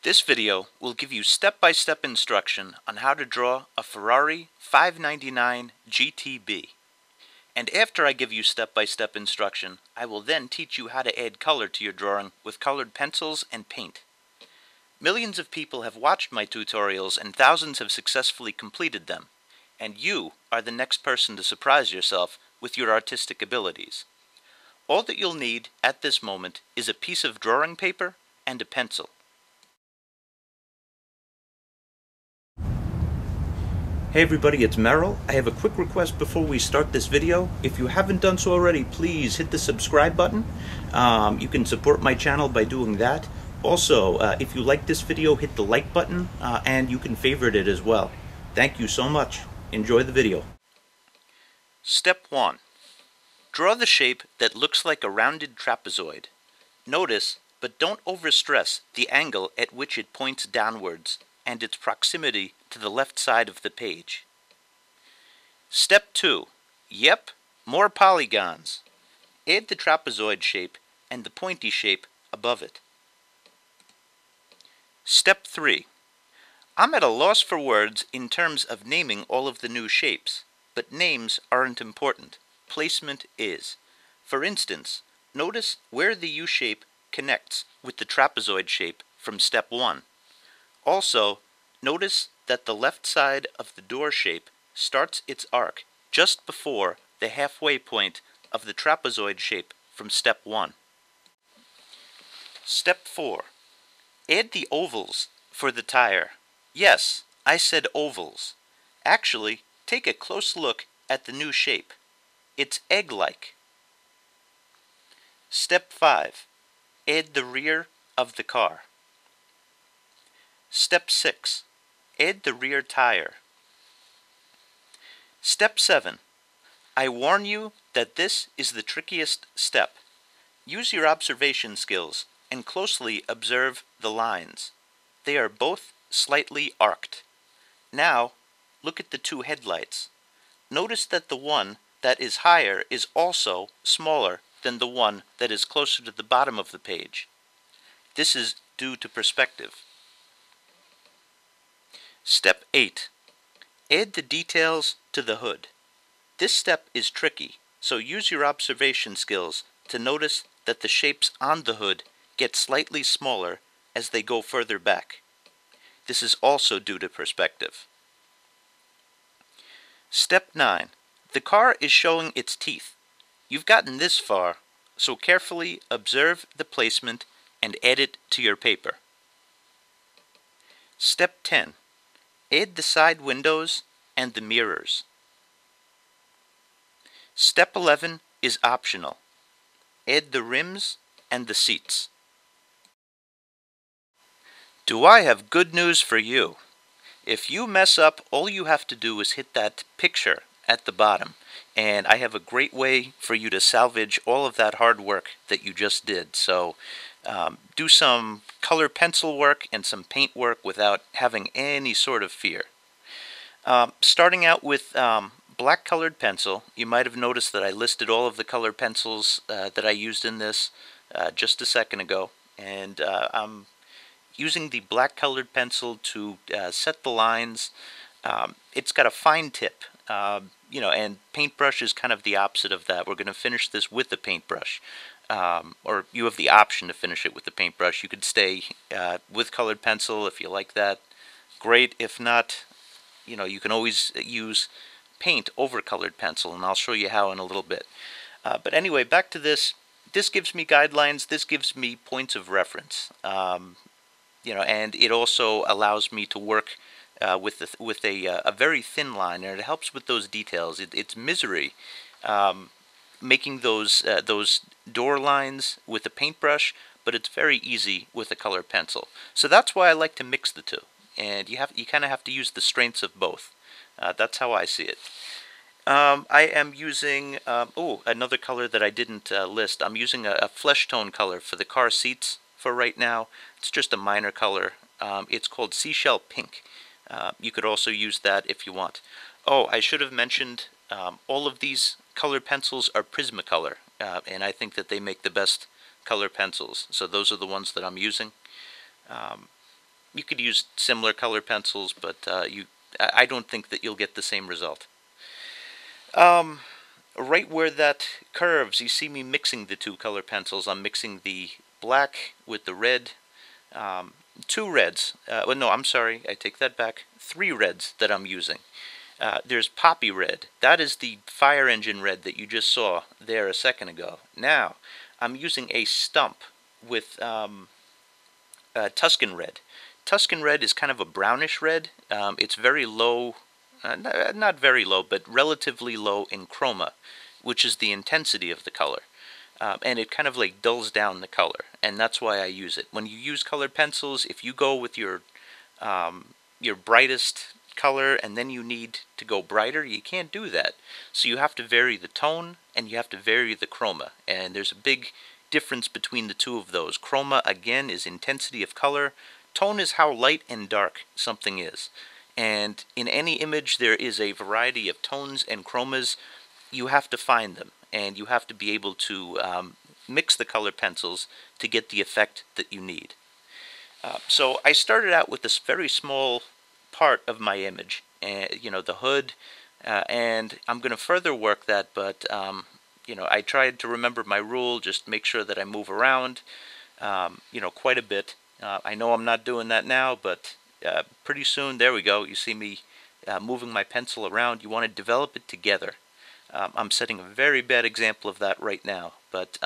This video will give you step-by-step instruction on how to draw a Ferrari 599 GTB. And after I give you step-by-step instruction, I will then teach you how to add color to your drawing with colored pencils and paint. Millions of people have watched my tutorials and thousands have successfully completed them. And you are the next person to surprise yourself with your artistic abilities. All that you'll need at this moment is a piece of drawing paper and a pencil. Hey everybody, it's Merrill. I have a quick request before we start this video. If you haven't done so already, please hit the subscribe button. You can support my channel by doing that. Also, if you like this video, hit the like button and you can favorite it as well. Thank you so much. Enjoy the video. Step 1. Draw the shape that looks like a rounded trapezoid. Notice, but don't overstress, the angle at which it points downwards and its proximity to the left side of the page. Step 2. Yep, more polygons. Add the trapezoid shape and the pointy shape above it. Step 3. I'm at a loss for words in terms of naming all of the new shapes, but names aren't important. Placement is. For instance, notice where the U-shape connects with the trapezoid shape from step 1. Also, notice that the left side of the door shape starts its arc just before the halfway point of the trapezoid shape from step 1. Step 4. Add the ovals for the tire. Yes, I said ovals. Actually, take a close look at the new shape. It's egg-like. Step 5. Add the rear of the car. Step 6. Add the rear tire. Step 7. I warn you that this is the trickiest step. Use your observation skills and closely observe the lines. They are both slightly arced. Now, look at the two headlights. Notice that the one that is higher is also smaller than the one that is closer to the bottom of the page. This is due to perspective. Step 8. Add the details to the hood. This step is tricky, so use your observation skills to notice that the shapes on the hood get slightly smaller as they go further back. This is also due to perspective. Step 9. The car is showing its teeth. You've gotten this far, so carefully observe the placement and add it to your paper. Step 10. Add the side windows and the mirrors. Step 11 is optional. Add the rims and the seats. Do I have good news for you? If you mess up, all you have to do is hit that picture at the bottom, and I have a great way for you to salvage all of that hard work that you just did. So do some color pencil work and some paint work without having any sort of fear. Starting out with black colored pencil, you might have noticed that I listed all of the colored pencils that I used in this just a second ago, and I'm using the black colored pencil to set the lines. It's got a fine tip, and paintbrush is kind of the opposite of that. We're going to finish this with the paintbrush, or you have the option to finish it with the paintbrush. You could stay with colored pencil if you like that. Great. If not, you can always use paint over colored pencil, and I'll show you how in a little bit. But anyway, back to this. This gives me guidelines. This gives me points of reference. And it also allows me to work with a very thin line, and it helps with those details. It's misery making those door lines with a paintbrush, but it's very easy with a color pencil. So that's why I like to mix the two, and you kind of have to use the strengths of both. That's how I see it. I am using another color that I didn't list. I'm using a flesh tone color for the car seats for right now. It's just a minor color. It's called seashell pink. You could also use that if you want. Oh, I should have mentioned all of these colored pencils are Prismacolor, and I think that they make the best color pencils. So those are the ones that I'm using. You could use similar color pencils, but I don't think that you'll get the same result. Right where that curves, you see me mixing the two color pencils. I'm mixing the black with the red. Two reds. Well, no, I'm sorry. I take that back. Three reds that I'm using. There's poppy red. That is the fire engine red that you just saw there a second ago. Now, I'm using a stump with Tuscan red. Tuscan red is kind of a brownish red. It's very low, not very low, but relatively low in chroma, which is the intensity of the color. And it kind of like dulls down the color, and that's why I use it. When you use colored pencils, if you go with your brightest color and then you need to go brighter, you can't do that. So you have to vary the tone and you have to vary the chroma, and there's a big difference between the two of those. Chroma, again, is intensity of color. Tone is how light and dark something is. And in any image there is a variety of tones and chromas. You have to find them, and you have to be able to mix the color pencils to get the effect that you need. So I started out with this very small part of my image, the hood, and I'm going to further work that, but I tried to remember my rule, just make sure that I move around, quite a bit. I know I'm not doing that now, but pretty soon, there we go, you see me moving my pencil around. You want to develop it together. I'm setting a very bad example of that right now, but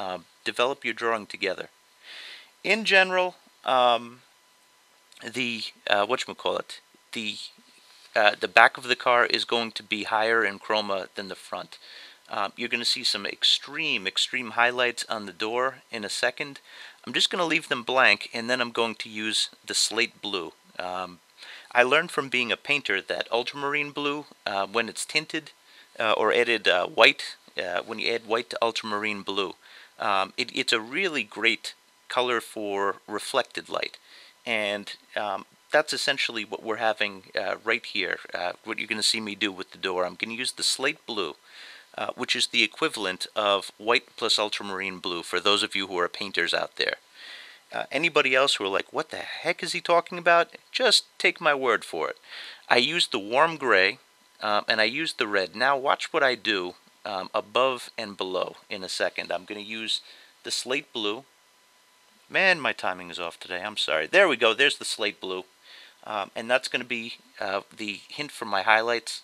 develop your drawing together. In general, the back of the car is going to be higher in chroma than the front. You're going to see some extreme highlights on the door in a second. I'm just going to leave them blank, and then I'm going to use the slate blue. I learned from being a painter that ultramarine blue, when it's tinted, or added white, when you add white to ultramarine blue, it's a really great color for reflected light. And that's essentially what we're having right here, what you're going to see me do with the door. I'm going to use the slate blue, which is the equivalent of white plus ultramarine blue for those of you who are painters out there. Anybody else who are like, what the heck is he talking about? Just take my word for it. I used the warm gray, and I used the red. Now watch what I do above and below in a second. I'm going to use the slate blue. Man, my timing is off today. I'm sorry. There we go. There's the slate blue. And that's going to be the hint for my highlights.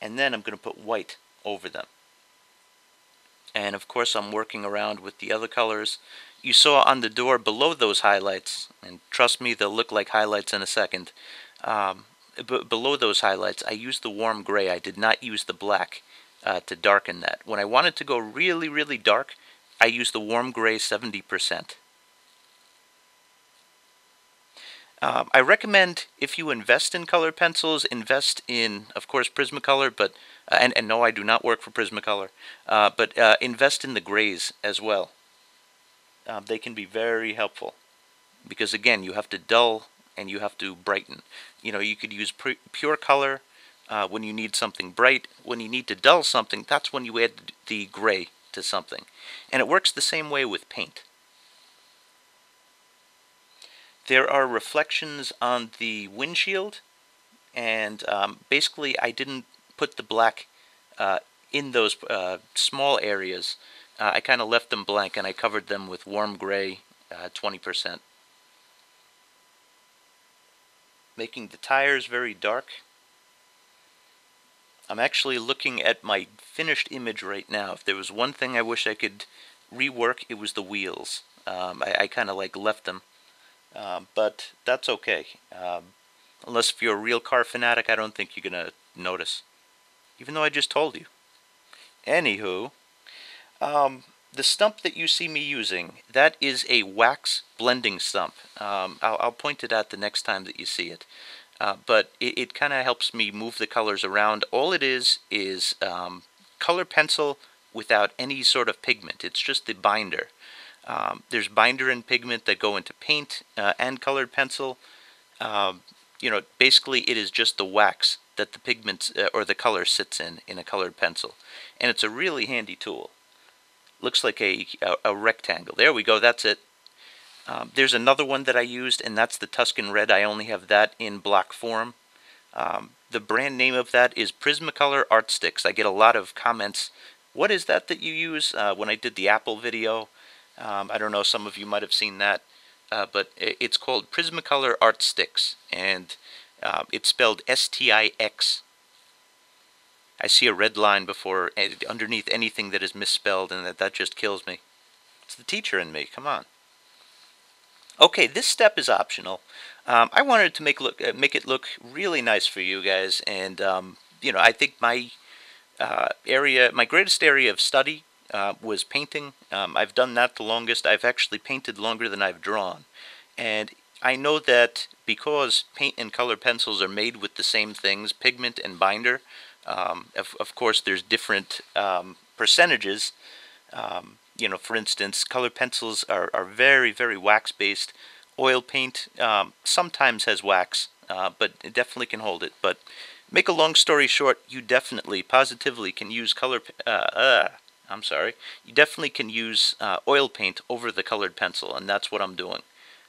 And then I'm going to put white over them. And of course I'm working around with the other colors. You saw on the door below those highlights, and trust me, they'll look like highlights in a second. Below those highlights, I used the warm gray. I did not use the black to darken that. When I wanted to go really, really dark, I used the warm gray 70%. I recommend, if you invest in color pencils, invest in, of course, Prismacolor, but and no, I do not work for Prismacolor, but invest in the grays as well. They can be very helpful because, again, you have to dull and you have to brighten. You could use pure color when you need something bright. When you need to dull something, that's when you add the gray to something. And it works the same way with paint. There are reflections on the windshield, and basically I didn't put the black in those small areas. I kind of left them blank, and I covered them with warm gray 20%. Making the tires very dark. I'm actually looking at my finished image right now. If there was one thing I wish I could rework, it was the wheels. I kind of like left them. But that's okay. Unless if you're a real car fanatic, I don't think you're going to notice. Even though I just told you. Anywho, the stump that you see me using, that is a wax blending stump. I'll point it out the next time that you see it. But it kind of helps me move the colors around. All it is color pencil without any sort of pigment. It's just the binder. There's binder and pigment that go into paint and colored pencil. Basically it is just the wax that the pigment or the color sits in a colored pencil. And it's a really handy tool. Looks like a rectangle. There we go, that's it. There's another one that I used, and that's the Tuscan Red. I only have that in block form. The brand name of that is Prismacolor Art Sticks. I get a lot of comments, what is that you use, when I did the Apple video. I don't know, some of you might have seen that, but it's called Prismacolor Art Sticks, and it's spelled S-T-I-X. I see a red line underneath anything that is misspelled, and that just kills me. It's the teacher in me, come on. Okay, this step is optional. I wanted to make it look really nice for you guys, and you know, I think my greatest area of study was painting. I've done that the longest. I've actually painted longer than I've drawn, and I know that because paint and color pencils are made with the same things, pigment and binder. Of course, there's different percentages. You know, for instance, color pencils are very, very wax-based. Oil paint sometimes has wax, but it definitely can hold it. But make a long story short, you definitely, positively can use you definitely can use oil paint over the colored pencil, and that's what I'm doing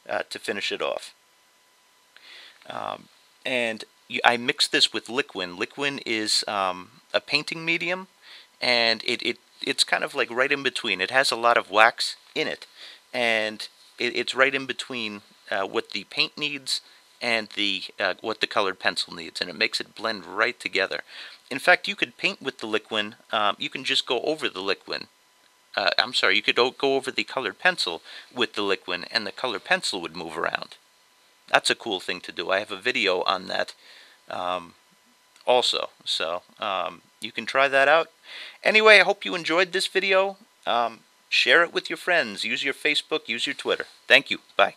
to finish it off. I mix this with liquin. Liquin is a painting medium, and it's kind of like right in between. It has a lot of wax in it, and it's right in between what the paint needs and what the colored pencil needs, and it makes it blend right together. In fact, you could paint with the liquin. You can just go over the liquin. I'm sorry, you could go over the colored pencil with the liquin, and the colored pencil would move around. That's a cool thing to do. I have a video on that also, so you can try that out. Anyway, I hope you enjoyed this video. Share it with your friends. Use your Facebook, use your Twitter. Thank you. Bye.